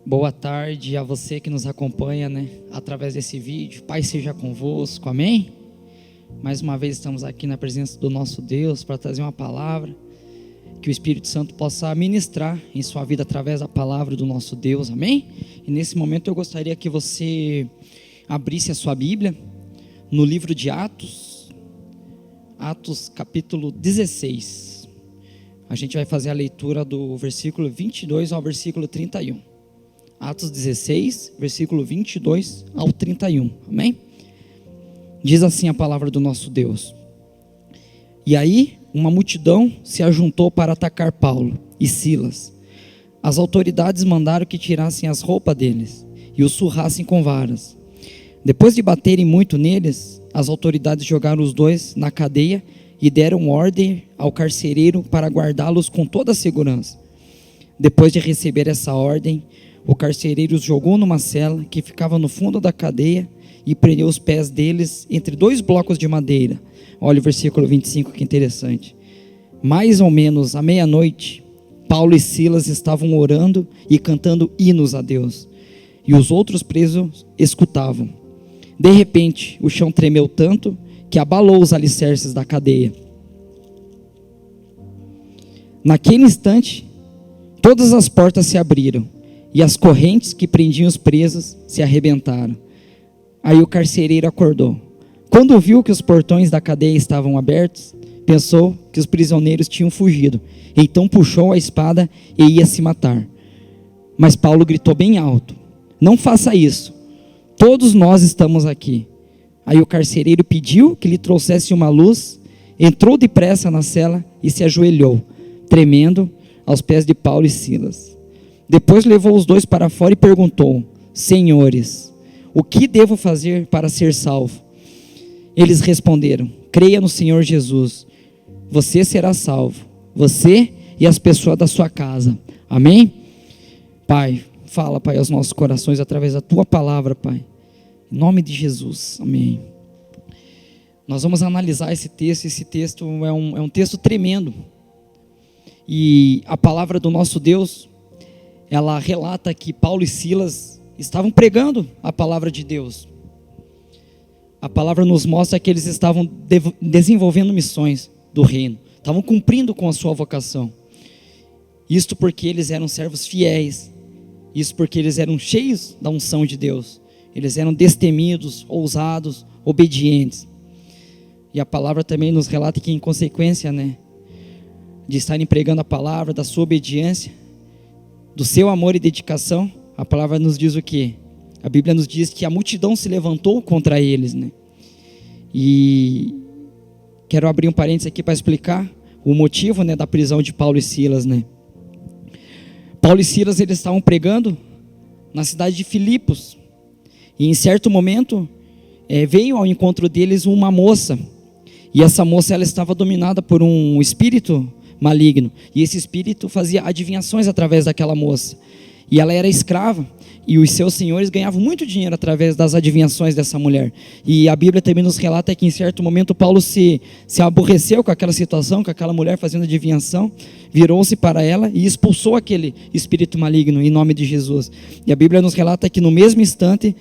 Boa tarde a você que nos acompanha, através desse vídeo. Pai seja convosco, amém? Mais uma vez estamos aqui na presença do nosso Deus para trazer uma palavra, que o Espírito Santo possa ministrar em sua vida através da palavra do nosso Deus, amém? E nesse momento eu gostaria que você abrisse a sua Bíblia no livro de Atos capítulo 16. A gente vai fazer a leitura do versículo 22 ao versículo 31. Atos 16, versículo 22 ao 31, amém? Diz assim a palavra do nosso Deus: E aí uma multidão se ajuntou para atacar Paulo e Silas. As autoridades mandaram que tirassem as roupas deles e os surrassem com varas. Depois de baterem muito neles, as autoridades jogaram os dois na cadeia e deram ordem ao carcereiro para guardá-los com toda a segurança. Depois de receber essa ordem, o carcereiro os jogou numa cela que ficava no fundo da cadeia e prendeu os pés deles entre dois blocos de madeira. Olha o versículo 25, que interessante. Mais ou menos à meia-noite, Paulo e Silas estavam orando e cantando hinos a Deus, e os outros presos escutavam. De repente, o chão tremeu tanto que abalou os alicerces da cadeia. Naquele instante, todas as portas se abriram e as correntes que prendiam os presos se arrebentaram. Aí o carcereiro acordou. Quando viu que os portões da cadeia estavam abertos, pensou que os prisioneiros tinham fugido. Então puxou a espada e ia se matar. Mas Paulo gritou bem alto: Não faça isso, todos nós estamos aqui. Aí o carcereiro pediu que lhe trouxesse uma luz, entrou depressa na cela e se ajoelhou, tremendo, aos pés de Paulo e Silas. Depois levou os dois para fora e perguntou: Senhores, o que devo fazer para ser salvo? Eles responderam: Creia no Senhor Jesus, você será salvo, você e as pessoas da sua casa. Amém? Pai, fala, Pai, aos nossos corações através da tua palavra, Pai. Em nome de Jesus, amém. Nós vamos analisar esse texto. Esse texto é um texto tremendo. E a palavra do nosso Deus, ela relata que Paulo e Silas estavam pregando a palavra de Deus. A palavra nos mostra que eles estavam desenvolvendo missões do reino, estavam cumprindo com a sua vocação. Isto porque eles eram servos fiéis, isso porque eles eram cheios da unção de Deus, eles eram destemidos, ousados, obedientes. E a palavra também nos relata que, em consequência, de estarem pregando a palavra, da sua obediência, do seu amor e dedicação, a palavra nos diz o quê? A Bíblia nos diz que a multidão se levantou contra eles, E quero abrir um parênteses aqui para explicar o motivo, da prisão de Paulo e Silas, Paulo e Silas, eles estavam pregando na cidade de Filipos. E em certo momento, veio ao encontro deles uma moça. E essa moça, ela estava dominada por um espírito maligno, e esse espírito fazia adivinhações através daquela moça, e ela era escrava, e os seus senhores ganhavam muito dinheiro através das adivinhações dessa mulher. E a Bíblia também nos relata que em certo momento Paulo se aborreceu com aquela situação, com aquela mulher fazendo adivinhação, virou-se para ela e expulsou aquele espírito maligno em nome de Jesus. E a Bíblia nos relata que no mesmo instante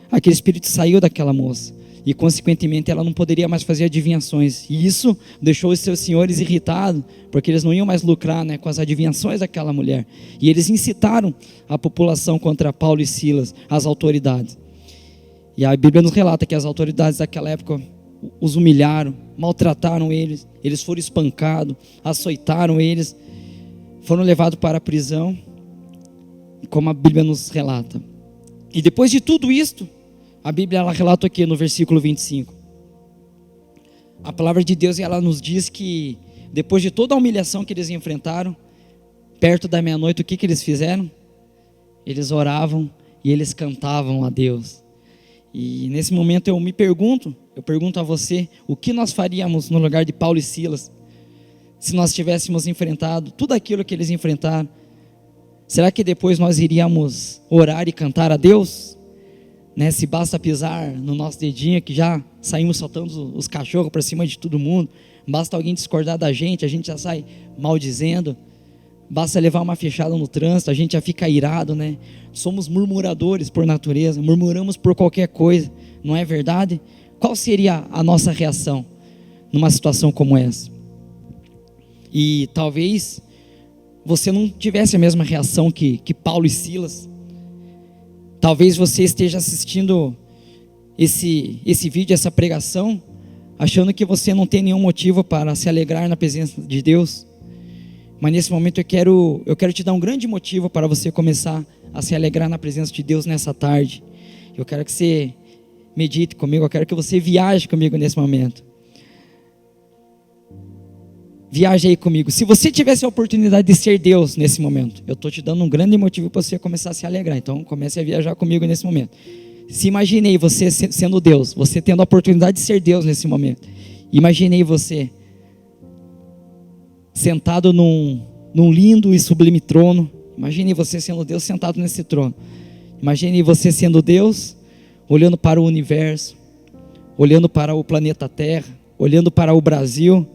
aquele espírito saiu daquela moça, e consequentemente ela não poderia mais fazer adivinhações, e isso deixou os seus senhores irritados, porque eles não iam mais lucrar com as adivinhações daquela mulher, e eles incitaram a população contra Paulo e Silas, as autoridades. E a Bíblia nos relata que as autoridades daquela época os humilharam, maltrataram eles, eles foram espancados, açoitaram eles, foram levados para a prisão, como a Bíblia nos relata. E depois de tudo isto, a Bíblia, ela relata aqui no versículo 25. A palavra de Deus, ela nos diz que depois de toda a humilhação que eles enfrentaram, perto da meia-noite, o que eles fizeram? Eles oravam e eles cantavam a Deus. E nesse momento eu pergunto a você, o que nós faríamos no lugar de Paulo e Silas, se nós tivéssemos enfrentado tudo aquilo que eles enfrentaram? Será que depois nós iríamos orar e cantar a Deus? Se basta pisar no nosso dedinho que já saímos soltando os cachorros para cima de todo mundo, basta alguém discordar da gente, a gente já sai maldizendo. Basta levar uma fechada no trânsito, a gente já fica irado, né? Somos murmuradores por natureza, murmuramos por qualquer coisa, não é verdade? Qual seria a nossa reação numa situação como essa? E talvez você não tivesse a mesma reação que Paulo e Silas. Talvez você esteja assistindo esse vídeo, essa pregação, achando que você não tem nenhum motivo para se alegrar na presença de Deus. Mas nesse momento eu quero te dar um grande motivo para você começar a se alegrar na presença de Deus nessa tarde. Eu quero que você medite comigo, eu quero que você viaje comigo nesse momento. Viaje aí comigo. Se você tivesse a oportunidade de ser Deus nesse momento, eu estou te dando um grande motivo para você começar a se alegrar. Então comece a viajar comigo nesse momento. Se imaginei você sendo Deus, você tendo a oportunidade de ser Deus nesse momento. Imaginei você sentado num lindo e sublime trono. Imagine você sendo Deus sentado nesse trono. Imagine você sendo Deus, olhando para o universo, olhando para o planeta Terra, olhando para o Brasil.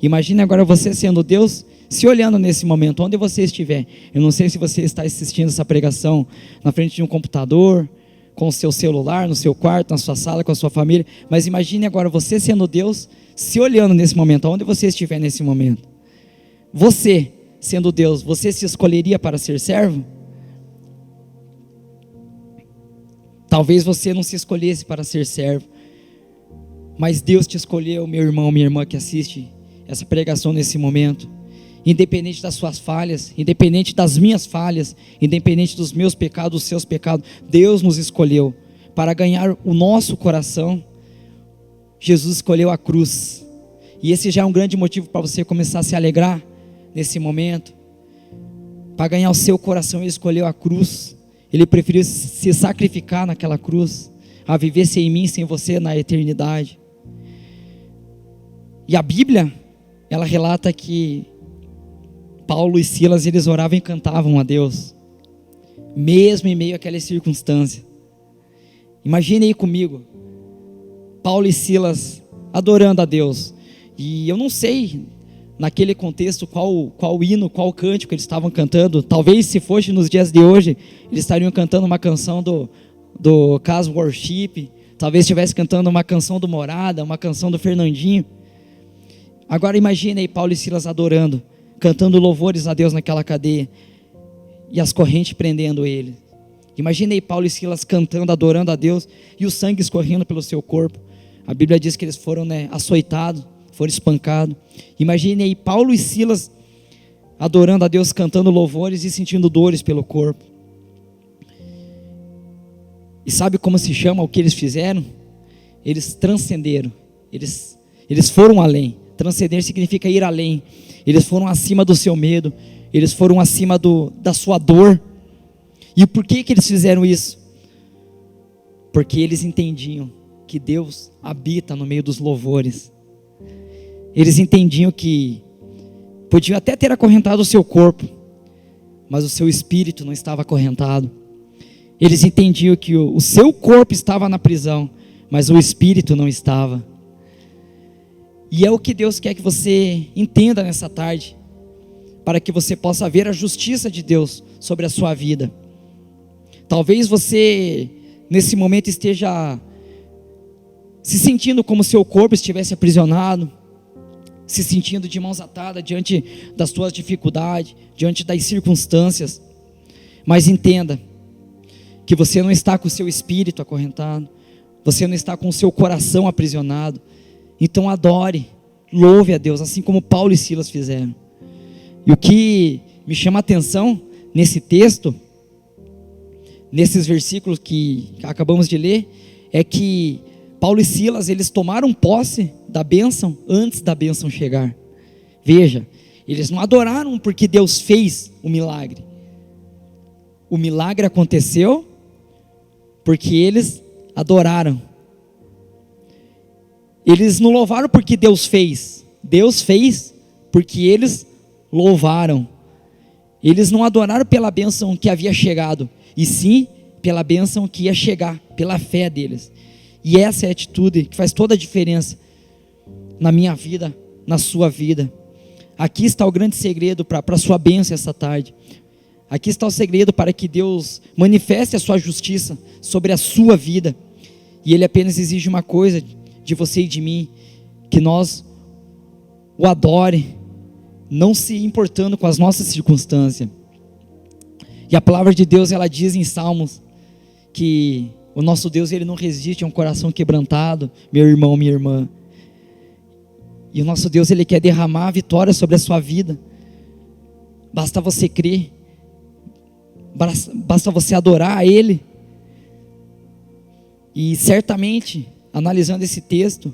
Imagine agora você sendo Deus, se olhando nesse momento, onde você estiver. Eu não sei se você está assistindo essa pregação na frente de um computador, com o seu celular, no seu quarto, na sua sala, com a sua família. Mas imagine agora você sendo Deus, se olhando nesse momento, onde você estiver nesse momento. Você, sendo Deus, você se escolheria para ser servo? Talvez você não se escolhesse para ser servo, mas Deus te escolheu, meu irmão, minha irmã que assiste essa pregação nesse momento. Independente das suas falhas, independente das minhas falhas, independente dos meus pecados, dos seus pecados, Deus nos escolheu para ganhar o nosso coração. Jesus escolheu a cruz, e esse já é um grande motivo para você começar a se alegrar nesse momento. Para ganhar o seu coração, Ele escolheu a cruz. Ele preferiu se sacrificar naquela cruz, a viver sem mim, sem você na eternidade. E a Bíblia, ela relata que Paulo e Silas, eles oravam e cantavam a Deus, mesmo em meio àquela circunstância. Imagine aí comigo, Paulo e Silas adorando a Deus. E eu não sei, naquele contexto, qual hino, qual cântico eles estavam cantando. Talvez se fosse nos dias de hoje, eles estariam cantando uma canção do Caso Worship. Talvez estivesse cantando uma canção do Morada, uma canção do Fernandinho. Agora imagine aí Paulo e Silas adorando, cantando louvores a Deus naquela cadeia, e as correntes prendendo ele. Imagine aí Paulo e Silas cantando, adorando a Deus, e o sangue escorrendo pelo seu corpo. A Bíblia diz que eles foram açoitados, foram espancados. Imagine aí Paulo e Silas adorando a Deus, cantando louvores e sentindo dores pelo corpo. E sabe como se chama o que eles fizeram? Eles transcenderam, eles foram além. Transcender significa ir além. Eles foram acima do seu medo, eles foram acima da sua dor. E por que eles fizeram isso? Porque eles entendiam que Deus habita no meio dos louvores. Eles entendiam que podiam até ter acorrentado o seu corpo, mas o seu espírito não estava acorrentado. Eles entendiam que o seu corpo estava na prisão, mas o espírito não estava. E é o que Deus quer que você entenda nessa tarde, para que você possa ver a justiça de Deus sobre a sua vida. Talvez você nesse momento esteja se sentindo como se seu corpo estivesse aprisionado, se sentindo de mãos atadas diante das suas dificuldades, diante das circunstâncias. Mas entenda que você não está com o seu espírito acorrentado, você não está com o seu coração aprisionado. Então adore, louve a Deus, assim como Paulo e Silas fizeram. E o que me chama a atenção nesse texto, nesses versículos que acabamos de ler, é que Paulo e Silas, eles tomaram posse da bênção antes da bênção chegar. Veja, eles não adoraram porque Deus fez o milagre. O milagre aconteceu porque eles adoraram. Eles não louvaram porque Deus fez porque eles louvaram. Eles não adoraram pela bênção que havia chegado, e sim pela bênção que ia chegar, pela fé deles. E essa é a atitude que faz toda a diferença na minha vida, na sua vida. Aqui está o grande segredo para a sua bênção essa tarde. Aqui está o segredo para que Deus manifeste a sua justiça sobre a sua vida. E Ele apenas exige uma coisa de você e de mim, que nós o adore, não se importando com as nossas circunstâncias. E a palavra de Deus, ela diz em Salmos, que o nosso Deus, Ele não resiste a um coração quebrantado, meu irmão, minha irmã. E o nosso Deus, Ele quer derramar a vitória sobre a sua vida. Basta você crer, basta você adorar a Ele. E certamente, analisando esse texto,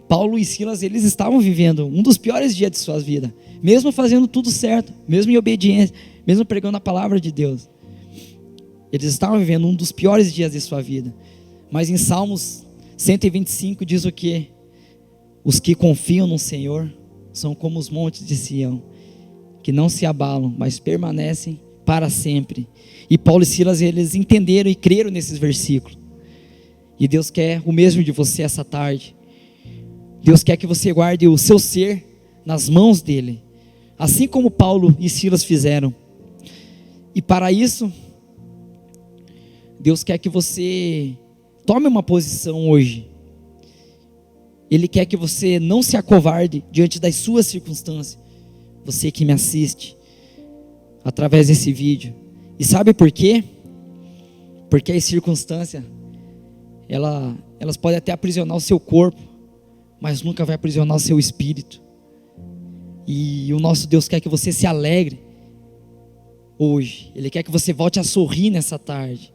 Paulo e Silas, eles estavam vivendo um dos piores dias de suas vidas, mesmo fazendo tudo certo, mesmo em obediência, mesmo pregando a palavra de Deus. Eles estavam vivendo um dos piores dias de sua vida. Mas em Salmos 125 diz o quê? Os que confiam no Senhor são como os montes de Sião, que não se abalam, mas permanecem para sempre. E Paulo e Silas, eles entenderam e creram nesses versículos. E Deus quer o mesmo de você essa tarde. Deus quer que você guarde o seu ser nas mãos dele, assim como Paulo e Silas fizeram. E para isso, Deus quer que você tome uma posição hoje. Ele quer que você não se acovarde diante das suas circunstâncias. Você que me assiste através desse vídeo. E sabe por quê? Porque as circunstâncias, elas podem até aprisionar o seu corpo, mas nunca vai aprisionar o seu espírito. E o nosso Deus quer que você se alegre hoje. Ele quer que você volte a sorrir nessa tarde.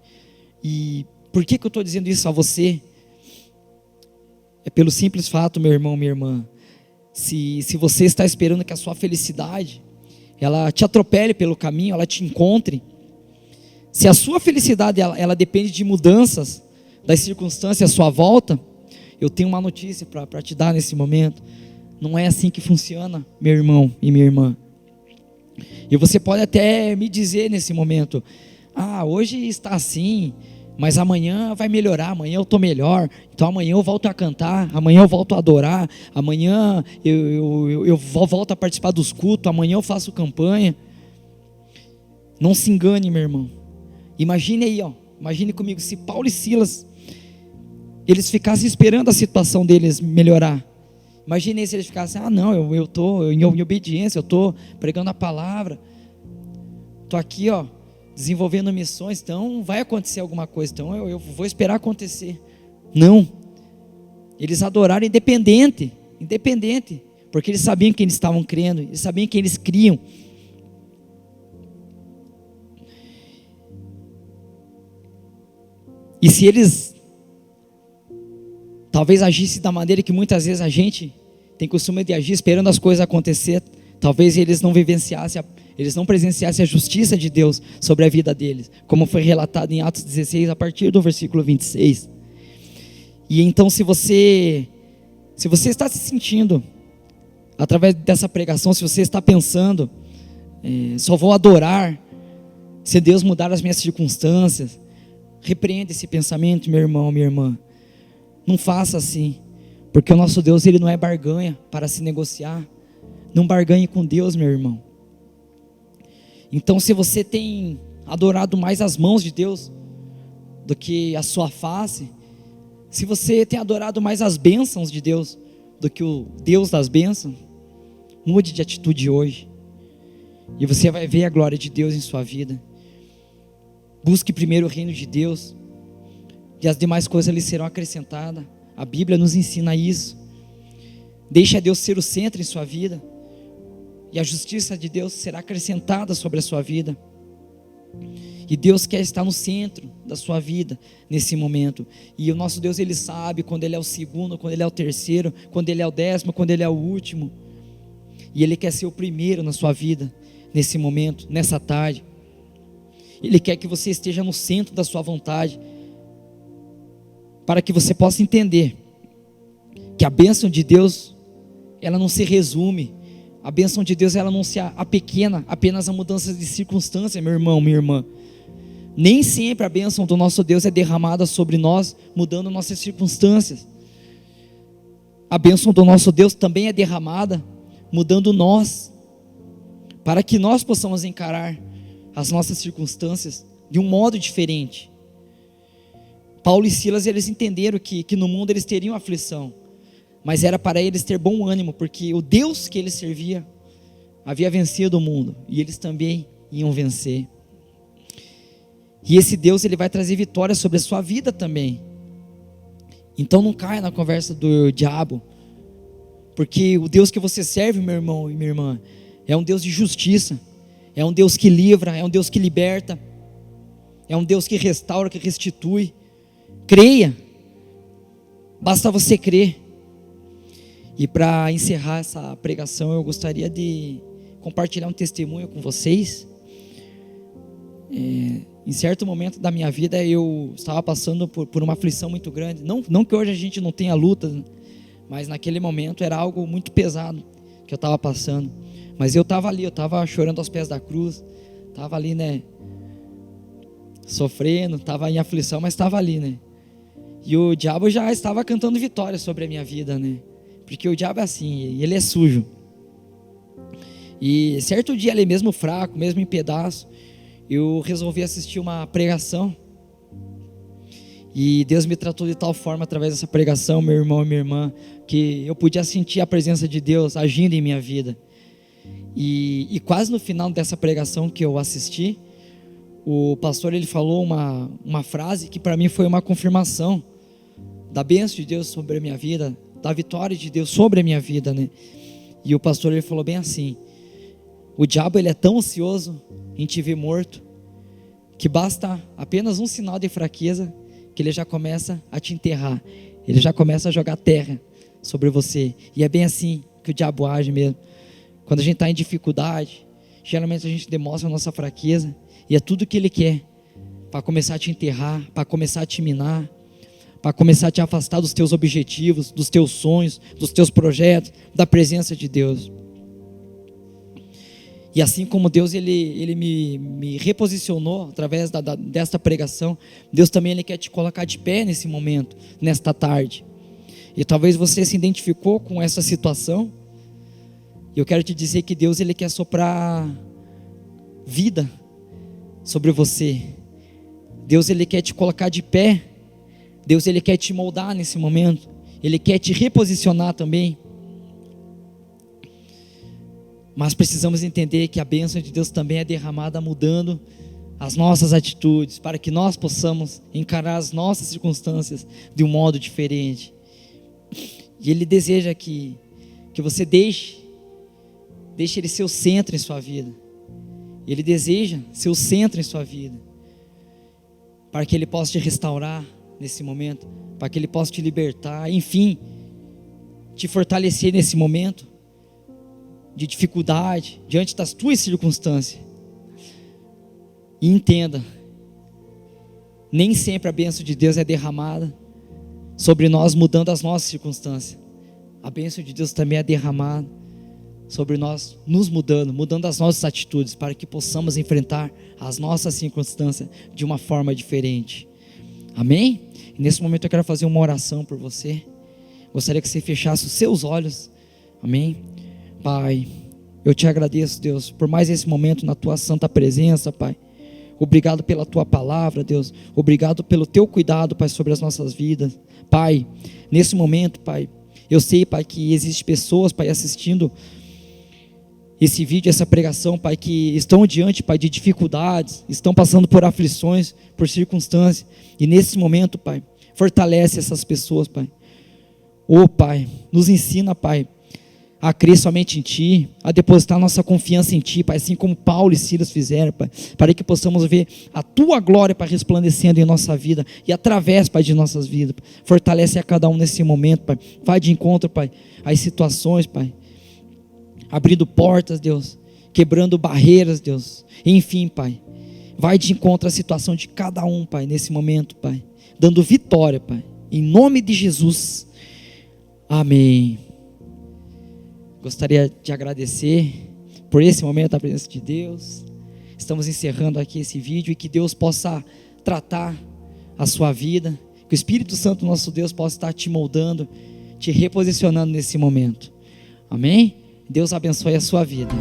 E por que eu estou dizendo isso a você? É pelo simples fato, meu irmão, minha irmã, se você está esperando que a sua felicidade, ela te atropele pelo caminho, ela te encontre, se a sua felicidade, ela depende de mudanças das circunstâncias à sua volta, eu tenho uma notícia para te dar nesse momento. Não é assim que funciona, meu irmão e minha irmã. E você pode até me dizer nesse momento, hoje está assim, mas amanhã vai melhorar, amanhã eu estou melhor, então amanhã eu volto a cantar, amanhã eu volto a adorar, amanhã eu volto a participar dos cultos, amanhã eu faço campanha. Não se engane, meu irmão. Imagine aí, imagine comigo, se Paulo e Silas, eles ficassem esperando a situação deles melhorar. Imagine aí se eles ficassem, eu estou em obediência, eu estou pregando a palavra, estou aqui, desenvolvendo missões, então vai acontecer alguma coisa, então eu vou esperar acontecer. Não, eles adoraram independente, porque eles sabiam que eles estavam crendo, eles sabiam que eles criam. E se eles talvez agissem da maneira que muitas vezes a gente tem costume de agir, esperando as coisas acontecer, talvez eles não vivenciassem, eles não presenciassem a justiça de Deus sobre a vida deles, como foi relatado em Atos 16, a partir do versículo 26. E então, se você está se sentindo, através dessa pregação, se você está pensando, só vou adorar se Deus mudar as minhas circunstâncias, repreenda esse pensamento, meu irmão, minha irmã. Não faça assim, porque o nosso Deus, Ele não é barganha para se negociar. Não barganhe com Deus, meu irmão. Então, se você tem adorado mais as mãos de Deus do que a sua face, se você tem adorado mais as bênçãos de Deus do que o Deus das bênçãos, mude de atitude hoje, e você vai ver a glória de Deus em sua vida. Busque primeiro o reino de Deus, e as demais coisas lhe serão acrescentadas. A Bíblia nos ensina isso. Deixe a Deus ser o centro em sua vida, e a justiça de Deus será acrescentada sobre a sua vida. E Deus quer estar no centro da sua vida nesse momento. E o nosso Deus, Ele sabe quando Ele é o segundo, quando Ele é o terceiro, quando Ele é o 10º, quando Ele é o último. E Ele quer ser o primeiro na sua vida nesse momento, nessa tarde. Ele quer que você esteja no centro da sua vontade, para que você possa entender que a bênção de Deus, ela não se resume, a bênção de Deus, ela não se apequena apenas a mudanças de circunstância, meu irmão, minha irmã. Nem sempre a bênção do nosso Deus é derramada sobre nós, mudando nossas circunstâncias. A bênção do nosso Deus também é derramada mudando nós, para que nós possamos encarar as nossas circunstâncias de um modo diferente. Paulo e Silas, eles entenderam que no mundo eles teriam aflição, mas era para eles ter bom ânimo, porque o Deus que eles serviam havia vencido o mundo, e eles também iam vencer. E esse Deus, ele vai trazer vitória sobre a sua vida também. Então não caia na conversa do diabo, porque o Deus que você serve, meu irmão e minha irmã, é um Deus de justiça, é um Deus que livra, é um Deus que liberta, é um Deus que restaura, que restitui. Creia, basta você crer. E para encerrar essa pregação, eu gostaria de compartilhar um testemunho com vocês. Em certo momento da minha vida, eu estava passando por uma aflição muito grande. Não que hoje a gente não tenha lutas, mas naquele momento era algo muito pesado que eu estava passando. Mas eu estava ali, eu estava chorando aos pés da cruz, estava ali, né, sofrendo, estava em aflição, mas estava ali, né. E o diabo já estava cantando vitória sobre a minha vida, né, porque o diabo é assim, ele é sujo. E certo dia ali, mesmo fraco, mesmo em pedaço, eu resolvi assistir uma pregação, e Deus me tratou de tal forma através dessa pregação, meu irmão e minha irmã, que eu podia sentir a presença de Deus agindo em minha vida. E quase no final dessa pregação que eu assisti, o pastor, ele falou uma frase que para mim foi uma confirmação da bênção de Deus sobre a minha vida, da vitória de Deus sobre a minha vida, né? E o pastor, ele falou bem assim: o diabo, ele é tão ansioso em te ver morto, que basta apenas um sinal de fraqueza, que ele já começa a te enterrar, ele já começa a jogar terra sobre você. E é bem assim que o diabo age mesmo. Quando a gente está em dificuldade, geralmente a gente demonstra a nossa fraqueza, e é tudo que ele quer, para começar a te enterrar, para começar a te minar, para começar a te afastar dos teus objetivos, dos teus sonhos, dos teus projetos, da presença de Deus. E assim como Deus, ele me reposicionou através desta pregação, Deus também, ele quer te colocar de pé nesse momento, nesta tarde. E talvez você se identificou com essa situação. Eu quero te dizer que Deus, ele quer soprar vida sobre você. Deus, ele quer te colocar de pé. Deus, ele quer te moldar nesse momento. Ele quer te reposicionar também. Mas precisamos entender que a bênção de Deus também é derramada mudando as nossas atitudes, para que nós possamos encarar as nossas circunstâncias de um modo diferente. E Ele deseja que você deixe Ele ser o centro em sua vida. Ele deseja ser o centro em sua vida, para que Ele possa te restaurar nesse momento, para que Ele possa te libertar, enfim, te fortalecer nesse momento de dificuldade, diante das tuas circunstâncias. E entenda, nem sempre a bênção de Deus é derramada sobre nós, mudando as nossas circunstâncias. A bênção de Deus também é derramada sobre nós, nos mudando as nossas atitudes, para que possamos enfrentar as nossas circunstâncias de uma forma diferente. Amém? E nesse momento eu quero fazer uma oração por você. Gostaria que você fechasse os seus olhos. Amém? Pai, eu te agradeço, Deus, por mais esse momento na tua santa presença, Pai. Obrigado pela tua palavra, Deus. Obrigado pelo teu cuidado, Pai, sobre as nossas vidas. Pai, nesse momento, Pai, eu sei, Pai, que existem pessoas, Pai, assistindo esse vídeo, essa pregação, Pai, que estão diante, Pai, de dificuldades, estão passando por aflições, por circunstâncias. E nesse momento, Pai, fortalece essas pessoas, Pai. Pai, nos ensina, Pai, a crer somente em Ti, a depositar nossa confiança em Ti, Pai, assim como Paulo e Silas fizeram, Pai, para que possamos ver a Tua glória, Pai, resplandecendo em nossa vida e através, Pai, de nossas vidas. Fortalece a cada um nesse momento, Pai. Vai de encontro, Pai, às situações, Pai, abrindo portas, Deus, quebrando barreiras, Deus, enfim, Pai, vai de encontro à situação de cada um, Pai, nesse momento, Pai, dando vitória, Pai, em nome de Jesus. Amém. Gostaria de agradecer por esse momento da presença de Deus. Estamos encerrando aqui esse vídeo, e que Deus possa tratar a sua vida, que o Espírito Santo, nosso Deus, possa estar te moldando, te reposicionando nesse momento. Amém? Deus abençoe a sua vida.